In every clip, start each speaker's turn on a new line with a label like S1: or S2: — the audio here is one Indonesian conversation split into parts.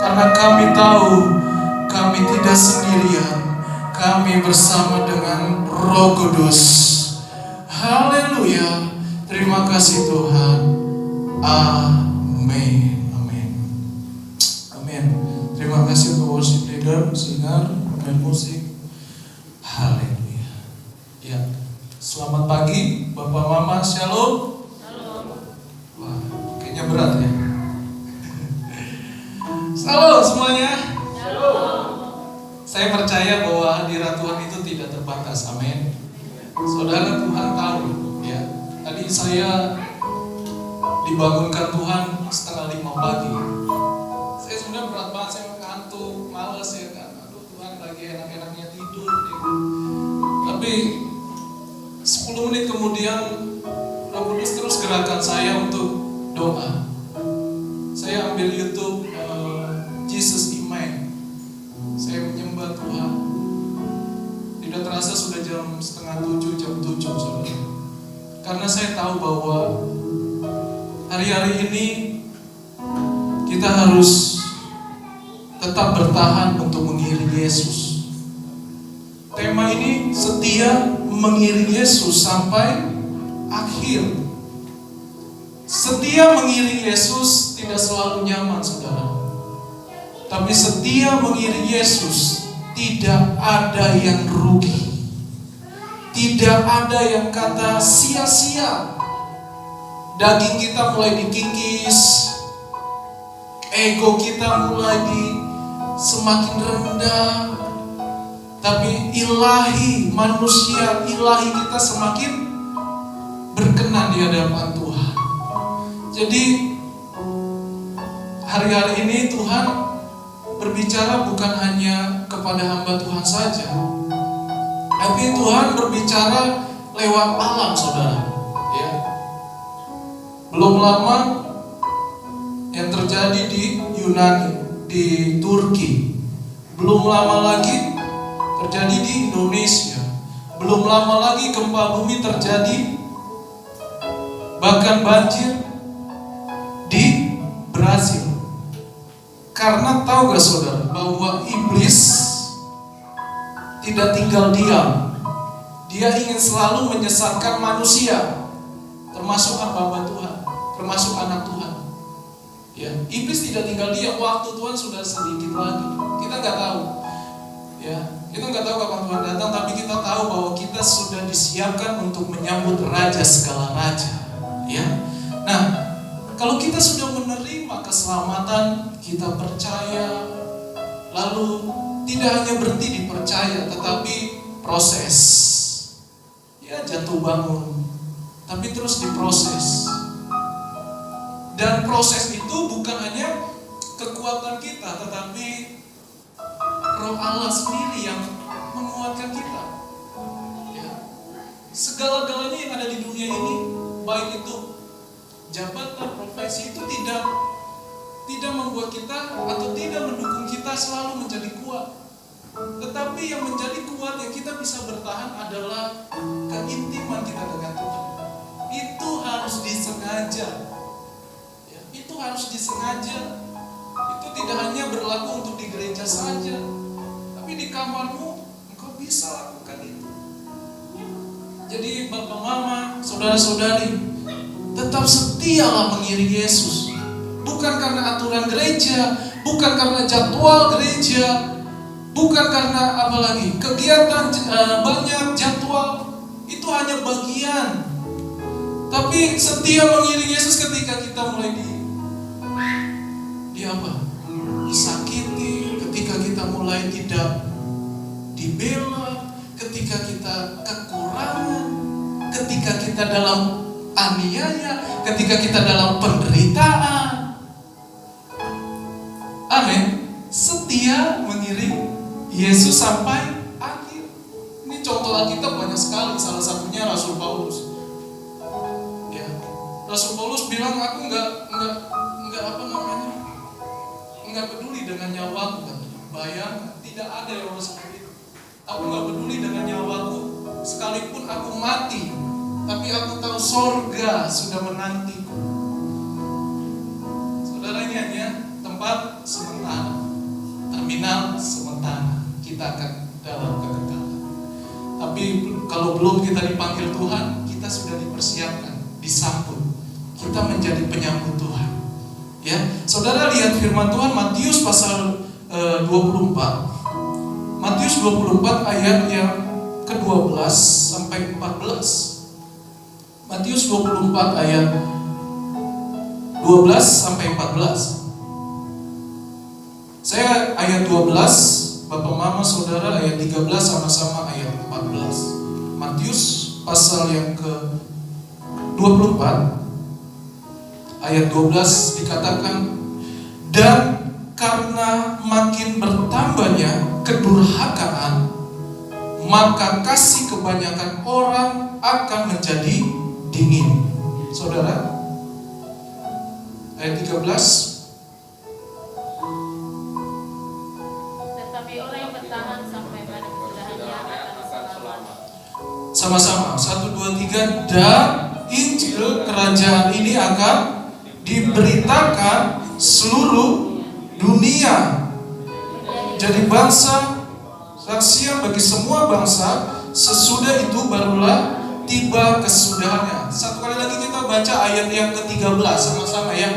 S1: Karena kami tahu kami tidak sendirian, kami bersama dengan Roh Kudus. Haleluya. Terima kasih Tuhan. Amin. Amin. Amin. Terima kasih untuk worship leader, singer, pemain musik. Haleluya. Ya. Selamat pagi Bapak Mama, Shalom. Wah, kayaknya berat ya. Halo semuanya. Saya percaya bahwa hadirat Tuhan itu tidak terbatas. Amin. Saudara, Tuhan tahu ya. Tadi saya dibangunkan Tuhan 4:30 pagi. Saya sebenarnya berat banget, saya ngantuk, malas ya kan. Aduh, Tuhan lagi enak-enaknya tidur ya. Tapi 10 menit kemudian Roh Kudus terus gerakan saya untuk doa. Saya ambil YouTube Jesus Imam. Saya menyembah Tuhan. Tidak terasa sudah jam 6:30, jam 7 saudara. Karena saya tahu bahwa hari-hari ini kita harus tetap bertahan untuk mengiring Yesus. Tema ini setia mengiring Yesus sampai akhir. Setia mengiring Yesus tidak selalu nyaman saudara. Tapi setia mengiring Yesus tidak ada yang rugi. Tidak ada yang kata sia-sia. Daging kita mulai dikikis, ego kita mulai semakin rendah. Tapi ilahi manusia, ilahi kita semakin berkenan di hadapan Tuhan. Jadi hari-hari ini Tuhan berbicara bukan hanya kepada hamba Tuhan saja, tapi Tuhan berbicara lewat alam saudara. Ya. Belum lama yang terjadi di Yunani, di Turki. Belum lama lagi terjadi di Indonesia. Belum lama lagi gempa bumi terjadi, bahkan banjir di Brasil. Karena tahu gak saudara bahwa iblis tidak tinggal diam. Dia ingin selalu menyesatkan manusia, termasuk hamba Tuhan, termasuk anak Tuhan. Ya, iblis tidak tinggal diam. Waktu Tuhan sudah sedikit lagi. Kita nggak tahu. Ya, kita nggak tahu kapan Tuhan datang, tapi kita tahu bahwa kita sudah disiapkan untuk menyambut Raja segala raja. Ya, nah kalau kita sudah menerima keselamatan, kita percaya, lalu tidak hanya berhenti di percaya, tetapi proses. Ya, jatuh bangun, tapi terus diproses. Dan proses itu bukan hanya kekuatan kita, tetapi Roh Allah sendiri yang menguatkan kita. Ya. Segala-galanya yang ada di dunia ini, baik itu jabatan, profesi, itu tidak membuat kita atau tidak mendukung kita selalu menjadi kuat. Tetapi yang menjadi kuat yang kita bisa bertahan adalah keintiman kita dengan Tuhan. Itu harus disengaja. Ya, itu harus disengaja. Itu tidak hanya berlaku untuk di gereja saja, tapi di kamarmu engkau bisa lakukan itu. Jadi Bapak Mama, saudara-saudari, tetap setialah mengiring Yesus. Bukan karena aturan gereja, bukan karena jadwal gereja, bukan karena apalagi kegiatan banyak jadwal, itu hanya bagian. Tapi setia mengiring Yesus ketika kita mulai disakiti, ketika kita mulai tidak dibela, ketika kita kekurangan, ketika kita dalam aniaya, ketika kita dalam penderitaan. Amin. Setia mengiring Yesus sampai akhir. Ini contoh Alkitab banyak sekali. Salah satunya Rasul Paulus. Ya, Rasul Paulus bilang, aku enggak peduli dengan nyawaku. Bayang, tidak ada yang harus seperti itu. Aku enggak peduli dengan nyawaku, sekalipun aku mati, tapi aku tahu sorga sudah menantiku. Saudara, ini hanya tempat sementara. final sementara, kita akan dalam kekekalan. Tapi kalau belum kita dipanggil Tuhan, kita sudah dipersiapkan, disambut. Kita menjadi penyambut Tuhan. Ya, saudara lihat firman Tuhan Matius pasal 24. Matius 24 ayat yang ke-12 sampai 14. Matius 24 ayat 12 sampai 14. Saya ayat 12, Bapak Mama Saudara ayat 13 sama-sama ayat 14. Matius pasal yang ke-24 ayat 12 dikatakan, dan karena makin bertambahnya kedurhakaan, maka kasih kebanyakan orang akan menjadi dingin. Saudara, ayat 13.
S2: Tetapi orang yang bertahan sampai pada kesudahannya akan selamat.
S1: Sama-sama, 1, 2, 3. Dan Injil kerajaan ini akan diberitakan seluruh dunia, jadi bangsa saksian bagi semua bangsa. Sesudah itu barulah tiba kesudahannya. Satu kali lagi kita baca ayat yang ke-13 sama-sama ya.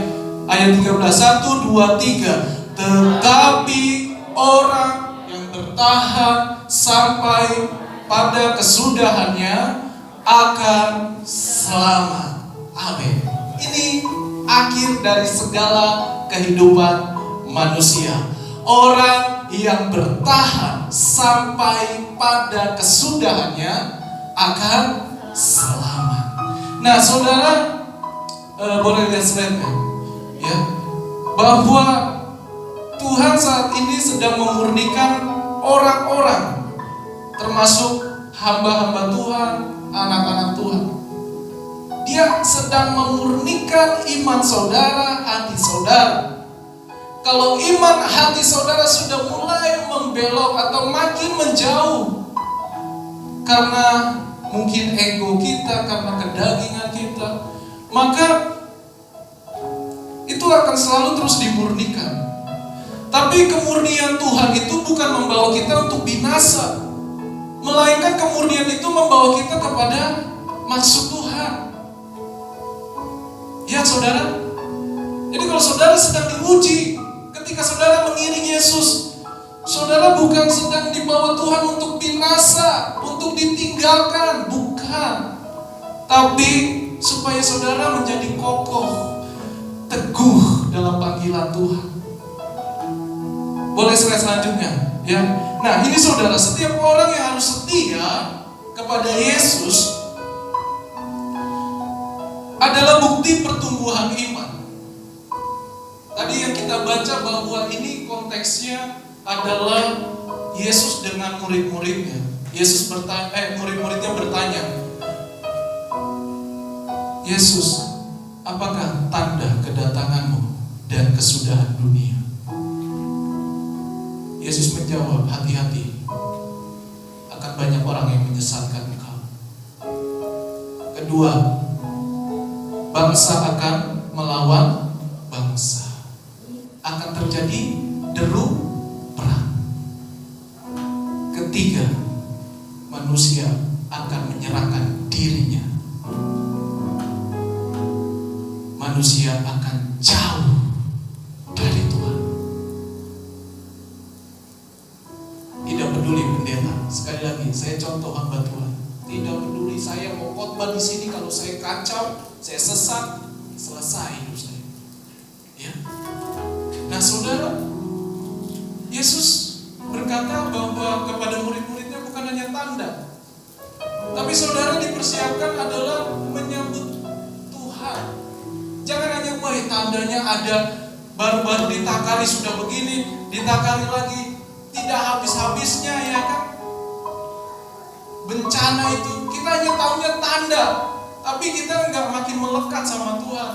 S1: Ayat 13, 1, 2, 3. Tetapi orang yang bertahan sampai pada kesudahannya akan selamat. Amin. Ini akhir dari segala kehidupan manusia. Orang yang bertahan sampai pada kesudahannya akan selamat. Nah, saudara, boleh lihat slide-nya, ya, bahwa Tuhan saat ini sedang memurnikan orang-orang, termasuk hamba-hamba Tuhan, anak-anak Tuhan. Dia sedang memurnikan iman saudara, hati saudara. Kalau iman hati saudara sudah mulai membelok atau makin menjauh karena mungkin ego kita, karena kedagingan kita, maka itu akan selalu terus dimurnikan. Tapi kemurnian Tuhan itu bukan membawa kita untuk binasa, melainkan kemurnian itu membawa kita kepada maksud Tuhan. Ya saudara, jadi kalau saudara sedang diuji, ketika saudara mengiring Yesus, saudara bukan sedang dibawa Tuhan untuk binasa, untuk ditinggalkan, bukan. Tapi supaya saudara menjadi kokoh, teguh dalam panggilan Tuhan. Boleh slide selanjutnya, ya. Nah, ini saudara, setiap orang yang harus setia kepada Yesus adalah bukti pertumbuhan iman. Tadi yang kita baca bahwa ini konteksnya adalah Yesus dengan murid-muridnya. Yesus bertanya, murid-muridnya bertanya, Yesus, apakah tanda kedatanganmu dan kesudahan dunia? Yesus menjawab, hati-hati, akan banyak orang yang menyesatkan engkau. Kedua, bangsa akan melawan bangsa, akan terjadi deru perang. Ketiga, manusia akan menyerahkan dirinya. Manusia akan jauh dari Tuhan. Tidak peduli pendeta. Sekali lagi, saya contoh hamba Tuhan. Tidak peduli saya mau khotbah di sini, kalau saya kacau, saya sesat, selesai hidup saya. Ya. Nah, saudara, Yesus berkata bahwa kepada murid-muridnya bukan hanya tanda, tapi saudara dipersiapkan adalah menyambut Tuhan. Jangan hanya tandanya ada, baru-baru ditakari sudah begini, ditakari lagi, tidak habis-habisnya, ya kan? Bencana itu kita hanya tahunya tanda, tapi kita nggak makin melekat sama Tuhan.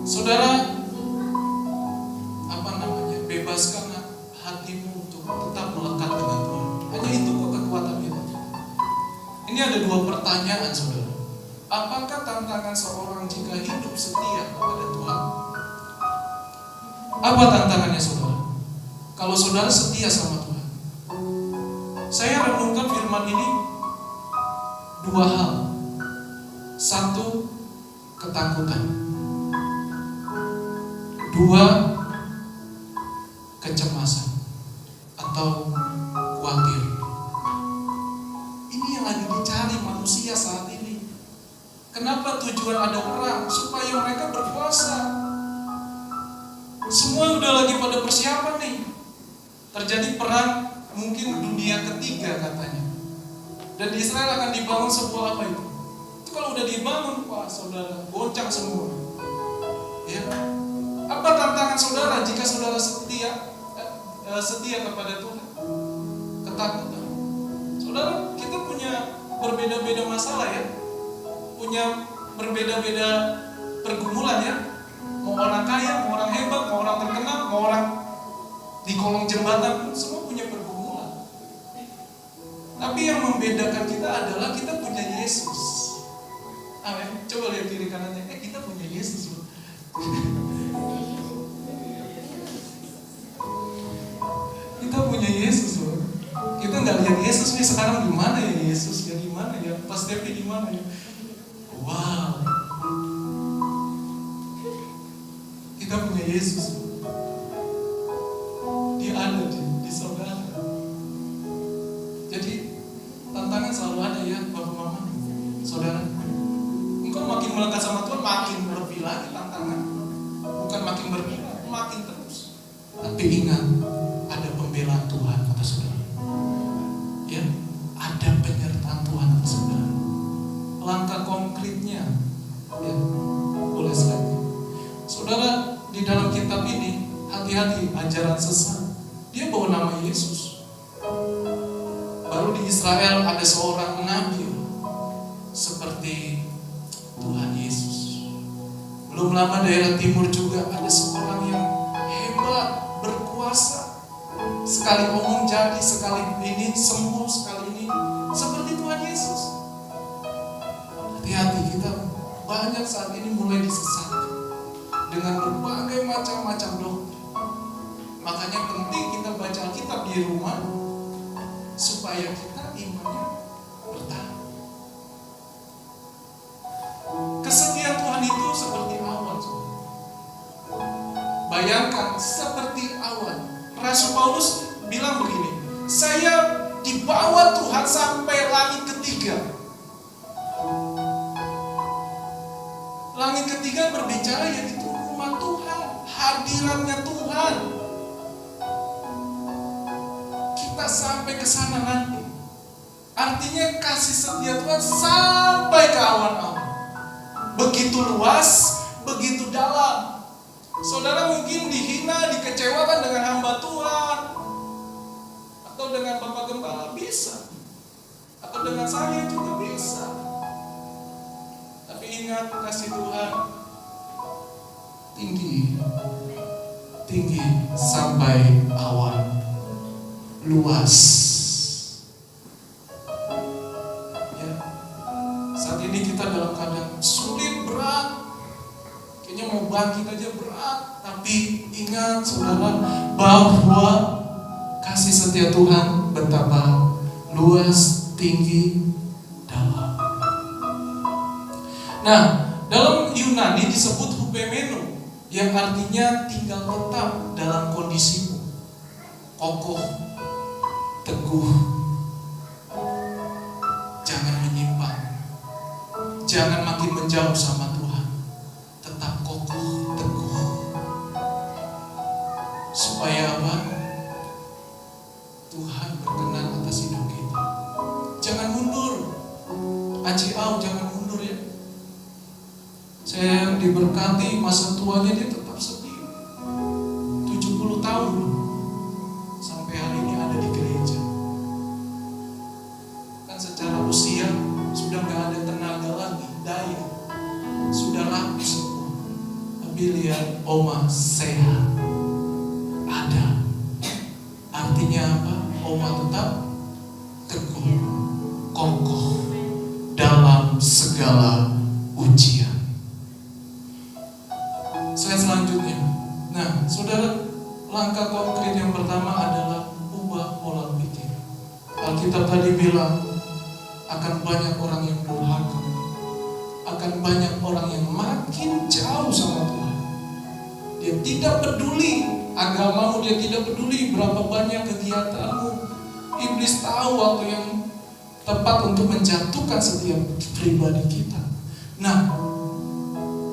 S1: Saudara, bebaskan hatimu untuk tetap melekat dengan Tuhan. Hanya itu kok kekuatan kita. Ini ada dua pertanyaan, saudara. Apakah tantangan seorang jika hidup setia kepada Tuhan? Apa tantangannya saudara? Kalau saudara setia sama Tuhan. Saya renungkan firman ini dua hal. Satu, ketakutan. Dua, kecemasan atau khawatir. Ini yang lagi dicari manusia saat ini. Kenapa tujuan ada perang? Supaya mereka berkuasa. Semua udah lagi pada persiapan nih. Terjadi perang mungkin dunia ketiga katanya. Dan di Israel akan dibangun sebuah apa itu? Itu kalau udah dibangun, wah saudara, goncang semua. Ya. Apa tantangan saudara jika saudara setia kepada Tuhan? Ketakutan. Saudara, kita punya berbeda-beda masalah ya. Punya berbeda-beda pergumulan ya. Mau orang kaya, mau orang hebat, mau orang terkenal, mau orang di kolong jembatan pun semua punya pergumulan. Tapi yang membedakan kita adalah kita punya Yesus. Amin. Coba lihat kiri kanannya. Kita punya Yesus loh. Kita punya Yesus loh. Kita nggak lihat Yesus nih sekarang di mana ya Yesus ya, di mana ya, Pas Devi di mana ya. Wow. Kita punya Yesus. Dia ada di saudara. Jadi tantangan selalu ada ya Bapak Mama, saudara. Engkau makin melekat sama Tuhan, makin lebih lagi tantangan. Bukan makin berkurang, makin terus. Tapi ingat, ada pembelaan Tuhan atas saudara. Ya, ada penyertaan Tuhan atas saudara. Langkah konkretnya, ya, boleh slide. Saudara, di dalam kitab ini hati-hati ajaran sesat. Dia bawa nama Yesus. Baru di Israel ada seorang nabi seperti Tuhan Yesus. Belum lama daerah timur juga ada seorang yang hebat, berkuasa. Sekali ngomong jadi, sekali ini sembuh, sekali ini seperti Tuhan Yesus. Hati-hati, kita banyak saat ini mulai disesatkan dengan berbagai macam-macam doktrin. Makanya penting kita baca Alkitab di rumah supaya kita imannya bertahan. Kesetiaan Tuhan itu seperti awan. Bayangkan seperti awan. Rasul Paulus bilang begini, saya dibawa Tuhan sampai langit ketiga. Langit ketiga berbicara yaitu rumah Tuhan, hadirannya Tuhan. Kita sampai ke sana nanti. Artinya kasih setia Tuhan sampai ke awan-awan. Begitu luas, begitu dalam. Saudara mungkin dihina, dikecewakan dengan hamba Tuhan, atau dengan Bapak Gembala bisa, atau dengan saya juga bisa. Tapi ingat, kasih Tuhan tinggi, tinggi sampai awan, luas. Ya. Saat ini kita dalam keadaan sulit, berat, kayaknya mau bangkit aja berat. Tapi ingat saudara, bahwa kasih setia Tuhan betapa luas, tinggi, dalam. Nah, dalam Yunani disebut hupemeno, yang artinya tinggal tetap dalam kondisimu, kokoh, teguh, jangan menyimpang, jangan makin menjauh sama Tuhan, tetap kokoh, teguh. Supaya apa? Tuhan berkenan atas hidup kita. Jangan mundur. Jangan mundur ya. Saya diberkati, masa tuanya dia tetap setia. 70 tahun sampai hari ini ada di gereja. Kan secara usia sudah gak ada tenaga lagi, daya sudah rapuh semua. Tapi lihat Oma sehat, ada. Artinya apa? Oma tetap teguh, kokoh dalam segala ujian. Slide selanjutnya. Nah, saudara, langkah konkret yang pertama adalah ubah pola pikir. Alkitab tadi bilang akan banyak orang yang durhaka, akan banyak orang yang makin jauh sama Tuhan. Dia tidak peduli agamamu, dia tidak peduli berapa banyak kegiatanmu. Iblis tahu waktu yang tepat untuk menjatuhkan setiap pribadi kita. Nah,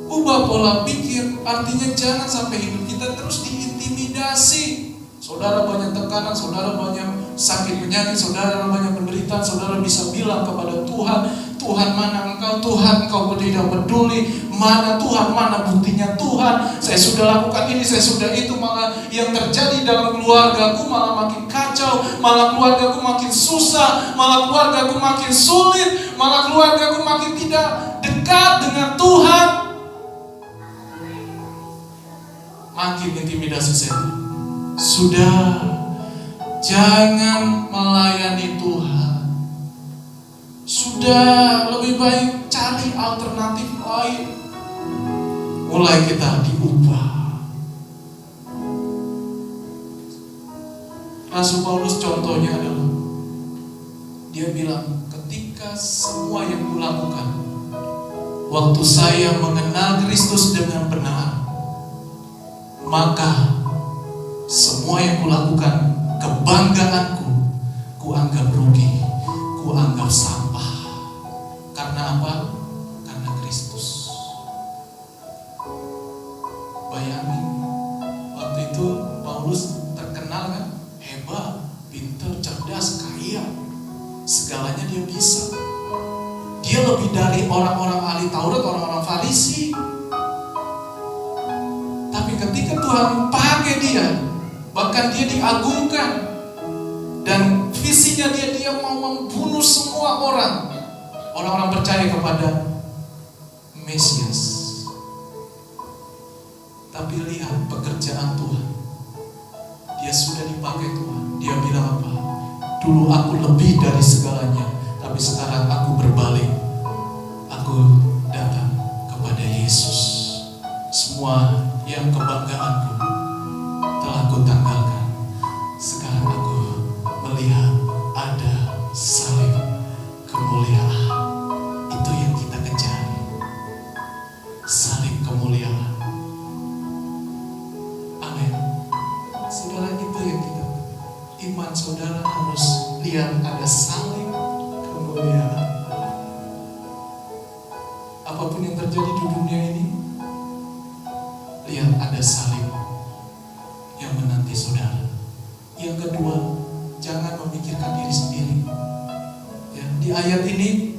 S1: ubah pola pikir artinya jangan sampai hidup kita terus diintimidasi. Saudara banyak tekanan, saudara banyak sakit penyakit, saudara banyak penderitaan, saudara bisa bilang kepada Tuhan, Tuhan mana engkau, Tuhan engkau tidak peduli, mana Tuhan, mana buktinya Tuhan, saya sudah lakukan ini, saya sudah itu, malah yang terjadi dalam keluargaku malah makin kacau, malah keluargaku makin susah, malah keluargaku makin sulit, malah keluargaku makin tidak dekat dengan Tuhan. Makin intimidasi setan. Sudah, jangan melayani Tuhan. Sudah, lebih baik cari alternatif lain. Mulai kita diubah. Rasul Paulus contohnya adalah, dia bilang, ketika semua yang kulakukan, waktu saya mengenal Kristus dengan benar, maka semua yang kulakukan, kebanggaanku, kuanggap rugi, kuanggap sampah. Karena apa? Karena Kristus. Bayangin, waktu itu Paulus terkenal kan, hebat, pintar, cerdas, kaya, segalanya dia bisa. Dia lebih dari orang-orang ahli Taurat, orang-orang Farisi. Tapi ketika Tuhan pakai dia, bahkan dia diagungkan, dan visinya dia mau membunuh semua orang-orang percaya kepada Mesias. Tapi lihat pekerjaan Tuhan, dia sudah dipakai Tuhan. Dia bilang apa? Dulu aku lebih dari segalanya, tapi sekarang aku berbalik. Aku datang kepada Yesus. Semua yang kebanggaanku telah kutanggalkan. Sekarang aku melihat ada salib kemuliaan. Itu yang kita kejar, salib kemuliaan. Amin. Saudara, itu yang kita, iman saudara harus lihat ada salib kemuliaan. Apapun yang terjadi di dunia ini, lihat ada salib yang menanti saudara. Yang kedua, jangan memikirkan diri sendiri. Ya, di ayat ini,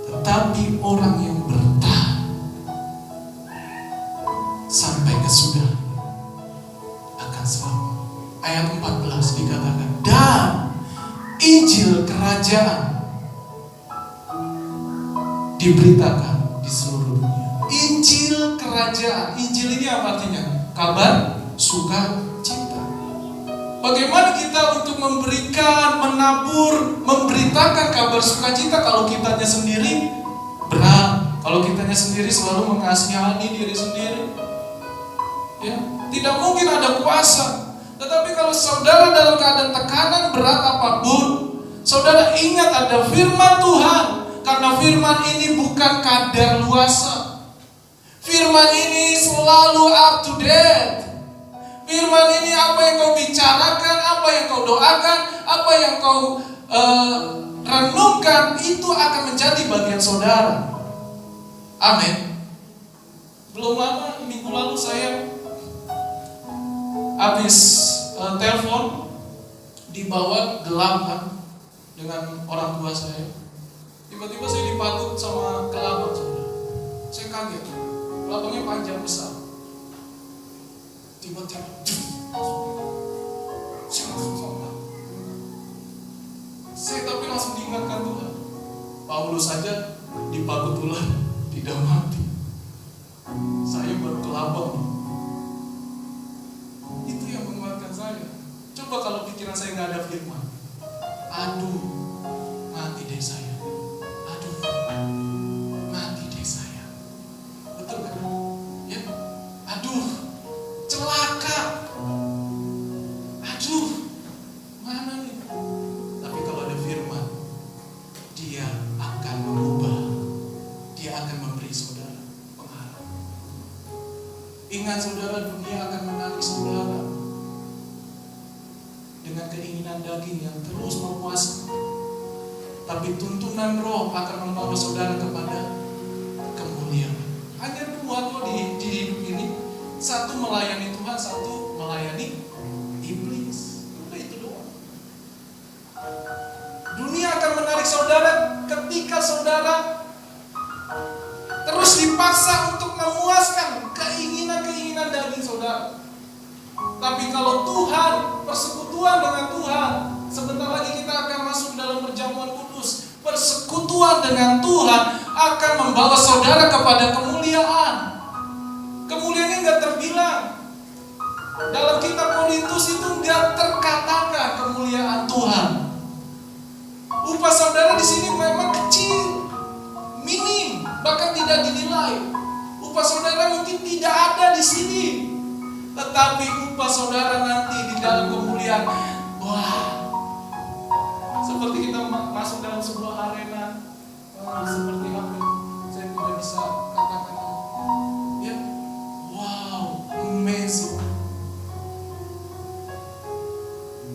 S1: tetapi orang yang bertahan sampai kesudahan akan selamat. Ayat 14 dikatakan, dan Injil kerajaan diberitakan di seluruh dunia. Injil kerajaan. Injil ini apa artinya? Kabar sukacita. Bagaimana kita untuk memberikan, menabur, memberitakan kabar sukacita kalau kitanya sendiri berat, kalau kitanya sendiri selalu mengasihani diri sendiri? Ya, tidak mungkin ada kuasa. Tetapi kalau saudara dalam keadaan tekanan berat apapun, saudara ingat ada firman Tuhan. Karena firman ini bukan kadaluarsa. Firman ini selalu up to date. Firman ini apa yang kau bicarakan, apa yang kau doakan, apa yang kau renungkan, itu akan menjadi bagian saudara. Amin. Belum lama, minggu lalu saya habis telepon, dibawa gelap dengan orang tua saya. Tiba-tiba saya dipatut sama kelabang, saudara. Saya kaget. Kelabangnya panjang besar. Tiba-tiba, saya langsung sholat. Saya tapi langsung diingatkan Tuhan. Paulus saja dipatut ular tidak mati. Saya baru kelabang. Itu yang menguatkan saya. Coba kalau pikiran saya nggak ada firman, aduh, mati deh saya. Mati deh saya. Betul kan? Ya. Aduh, Ingat saudara, dunia akan menarik saudara dengan keinginan daging yang terus memuaskan. Tapi tuntunan roh akan membawa saudara kepada kemuliaan. Hanya dua kok di hidup ini. Satu melayani Tuhan, satu melayani iblis. Udah itu doang. Dunia akan menarik saudara ketika saudara terus dipaksa untuk memuaskan keinginan-keinginan daging saudara. Tapi kalau Tuhan, persekutuan dengan Tuhan, sebentar lagi kita akan masuk dalam perjamuan kudus. Persekutuan dengan Tuhan akan membawa saudara kepada kemuliaan. Kemuliaannya nggak terbilang. Dalam kitab Korintus itu nggak terkatakan kemuliaan Tuhan. Upah saudara di sini memang kecil, minim, bahkan tidak dinilai. Upah saudara mungkin tidak ada di sini, tetapi upah saudara nanti di dalam kemuliaan, wah, seperti kita masuk dalam sebuah arena, seperti apa? Saya tidak bisa katakan, ya, wow, amazing.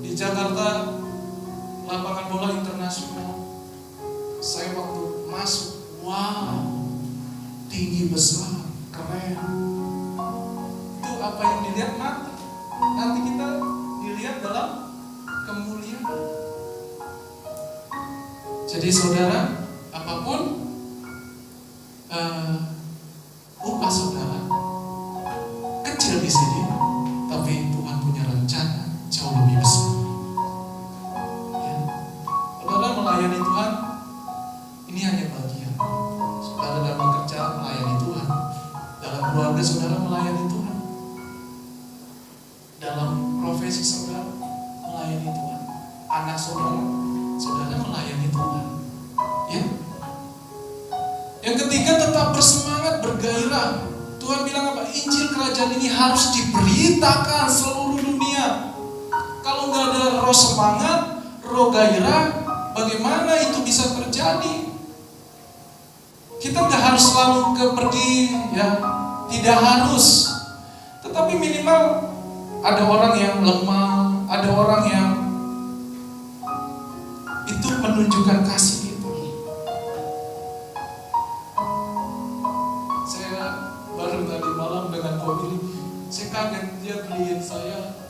S1: Di Jakarta, lapangan bola internasional, saya waktu masuk, wow, tinggi besar, keren. Itu apa yang dilihat mata. Nanti kita dilihat dalam kemuliaan. Jadi saudara, apapun upah saudara kecil di sini, tapi Tuhan punya rencana jauh lebih besar. Ya. Saudara melayani Tuhan, ini hanya bagian. Saudara dalam bekerja melayani Tuhan, dalam keluarga saudara melayani Tuhan, dalam profesi saudara melayani Tuhan, anak saudara melayani Tuhan. Ya. Yang ketiga, tetap bersemangat, bergairah. Tuhan bilang apa? Injil kerajaan ini harus diberitakan seluruh dunia. Kalau nggak ada roh semangat, roh gairah, bagaimana itu bisa terjadi? Kita nggak harus selalu pergi, ya, tidak harus. Tetapi minimal ada orang yang lemah, ada orang yang itu menunjukkan kasih kita. Saya baru tadi malam dengan Kobi, saya kaget dia beliin saya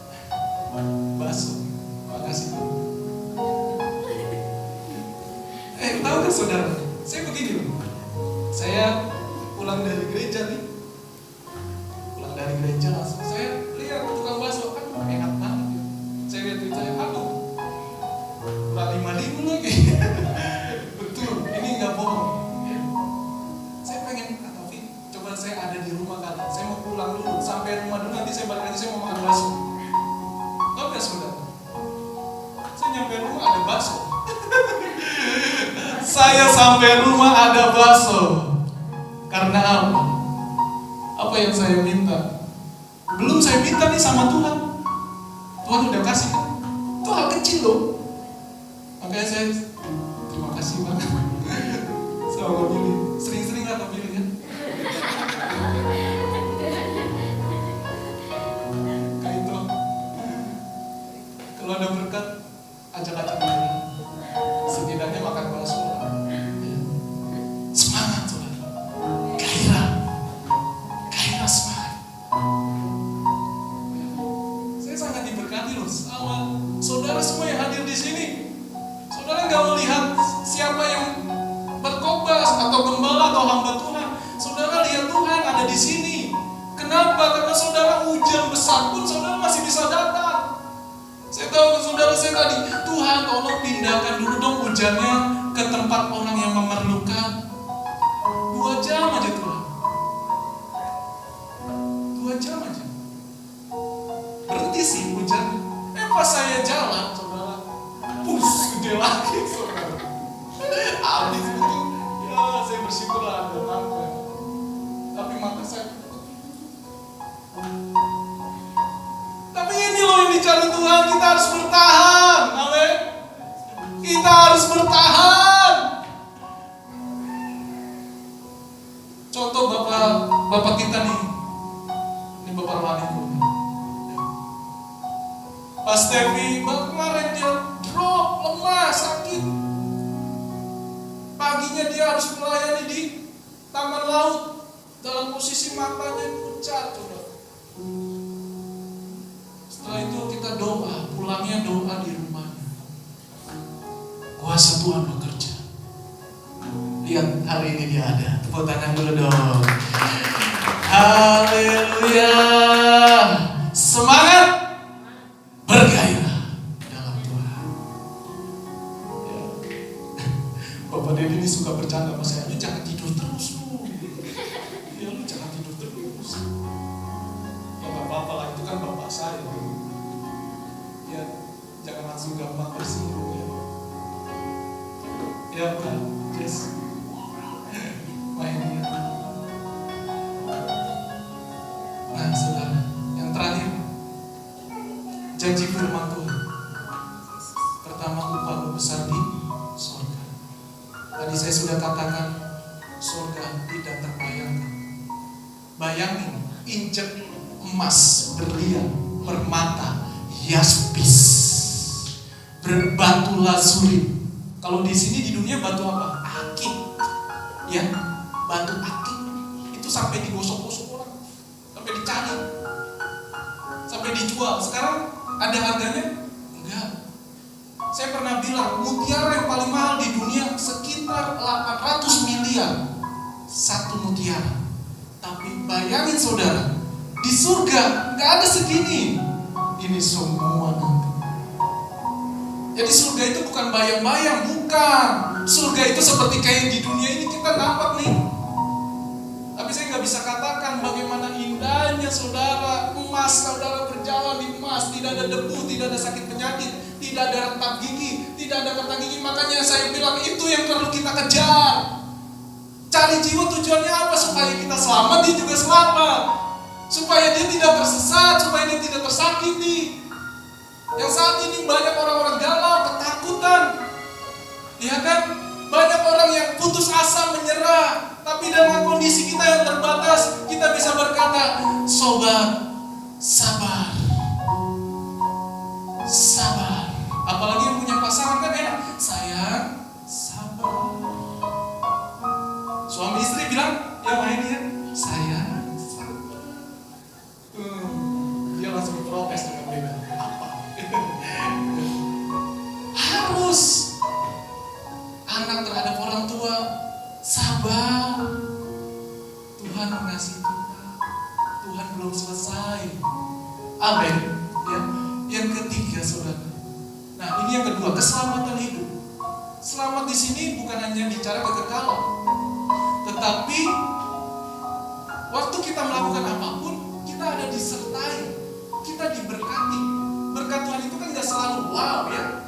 S1: bakso. Makasih. Tahu kan saudara? Saya begini loh. Saya pulang dari gereja nih. Pulang dari gereja langsung saya lihat tukang bakso, kan enak banget ya. Saya lihat duit saya, aduh, kurang 5.000 lagi. Betul, ini nggak bohong. Ya. Saya pengen, Taufik, coba saya ada di rumah kan. Saya mau pulang dulu, sampai rumah dulu, nanti saya balik lagi, saya mau makan bakso. Tahu nggak saudara? Saya nyampe rumah ada bakso. Saya sampai rumah ada bakso. Karena apa? Apa yang saya minta? Belum saya minta nih sama Tuhan. Tuhan udah kasih kan? Itu hal kecil loh. Makanya saya terima kasih banget sama Billy. Sering-sering lah Billy ya. Kayak itu. Kalau ada berkat, ajak-ajak Billy. Setidaknya makan bakso. Semangat saudara. Gairah semangat. Saya sangat diberkati loh sama saudara semua yang hadir di sini. Saudara nggak melihat siapa yang berkhotbah atau gembala atau hamba Tuhan. Saudara lihat Tuhan ada di sini. Kenapa? Karena saudara hujan besar pun saudara masih bisa datang. Saya tahu ke saudara saya tadi, Tuhan tolong pindahkan dulu dong hujannya ke tempat orang yang memerlukan. 2 jam aja Tuhan. 2 jam aja. Berhenti sih hujan. Pas saya jalan, saudara, gede lagi saudara. Habis itu, ya saya bersyukurlah ada lampu. Tapi mata saya tutup. Tapi ini loh yang dicari Tuhan, kita harus bertahan. Amin. Kita harus bertahan. Contoh bapak kita nih, Pas Stevi kemarin dia drop, lemah, sakit. Paginya dia harus melayani di taman laut dalam posisi matanya pucat, coba. Setelah itu kita doa, pulangnya doa di rumahnya. Kuasa Tuhan bekerja. Lihat hari ini dia ada. Tepuk tangan dulu dong. Haleluya. Semangat, bergairah dalam Tuhan. Ya. Bapak Dedi ini suka bercanda sama saya. Lu jangan tidur terus lu. Ya lu jangan tidur terus. Ya gak apa-apa lah, itu kan bapak saya. Ya jangan langsung gampang tersinggung ya. Ya Pak, yes. Main ya. Nah saudara, yang terakhir, janji firman Tuhan. Pertama, upah besar di surga. Tadi saya sudah katakan, surga tidak terbayangkan. Bayangin, injek emas, berlian, permata, yaspis, berbatu lazurit. Kalau di sini di dunia batu apa? Akik, ya, batu akik. Itu sampai digosok-gosok orang, sampai dicari, sampai dijual. Sekarang ada harganya? Enggak. Saya pernah bilang, mutiara yang paling mahal di dunia sekitar 800 miliar satu mutiara. Tapi bayangin saudara, di surga nggak ada segini. Ini semua nanti. Jadi surga itu bukan bayang-bayang, bukan. Surga itu seperti kayak di dunia ini kita nampak nih. Tapi saya nggak bisa katakan bagaimana indahnya saudara. Emas, saudara berjalan di emas, tidak ada debu, tidak ada sakit penyakit, tidak ada retak gigi, tidak ada retak gigi. Makanya saya bilang itu yang perlu kita kejar. Cari jiwa, tujuannya apa? Supaya kita selamat, dia juga selamat. Supaya dia tidak tersesat, supaya dia tidak tersakiti. Yang saat ini banyak orang-orang galau, ketakutan. Ya kan? Banyak orang yang putus asa, menyerah. Tapi dengan kondisi kita yang terbatas, kita bisa berkata, sobat, sabar. Sabar. Apalagi yang punya pasangan kan enak. Sayang, sabar. Suami istri bilang, ya main ya, sayang, sabar. Dia langsung protes dengan beda. Harus anak terhadap orang tua sabar. Tuhan mengasihi kita. Tuhan belum selesai. Amin. Ya. Yang ketiga, saudara. Nah, ini yang kedua, keselamatan hidup. Selamat di sini bukan hanya bicara kekekalan, tetapi waktu kita melakukan apapun, kita ada disertai, kita diberkati. Berkat Tuhan itu kan gak selalu wow ya,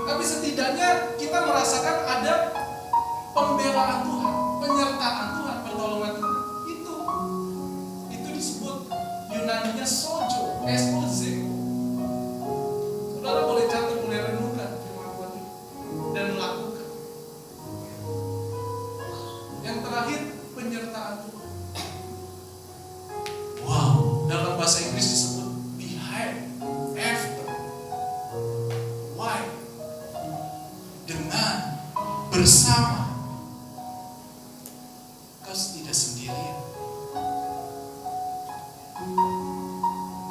S1: tapi setidaknya kita merasakan ada pembelaan Tuhan, penyertaan Tuhan, pertolongan Tuhan. Itu disebut Yunaninya sojo, espoze. Saudara boleh catat, boleh renungkan firman Tuhan dan lakukan. Yang terakhir, penyertaan Tuhan. Wow, dalam bahasa Inggris disebut behind, after, why, dengan, bersama. Kau tidak sendirian.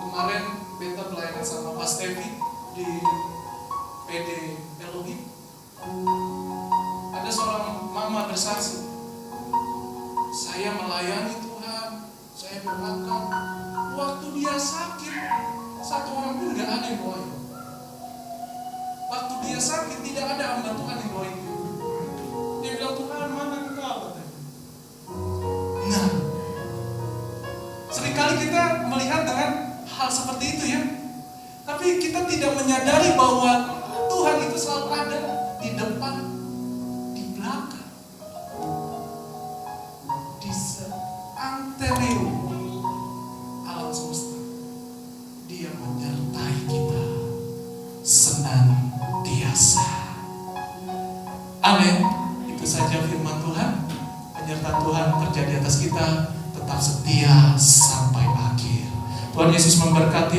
S1: Kemarin beta pelayanan sama Mas Tevi di PD Elohim. Ada seorang mama bersaksi, saya melayani Tuhan, saya berangkat. Waktu dia sakit, satu orang pun gak ada yang doain. Waktu dia sakit, tidak ada hamba Tuhan yang doain dia. Dia bilang, Tuhan mana engkau? Nah, seringkali kita melihat dengan hal seperti itu ya, tapi kita tidak menyadari bahwa Tuhan itu selalu ada di depan, di belakang, di seantero alam semesta. Dia menyertai kita senantiasa. Amin. Itu saja firman Tuhan. Penyertaan Tuhan terjadi atas kita, tetap setia sampai akhir. Tuhan Yesus memberkati.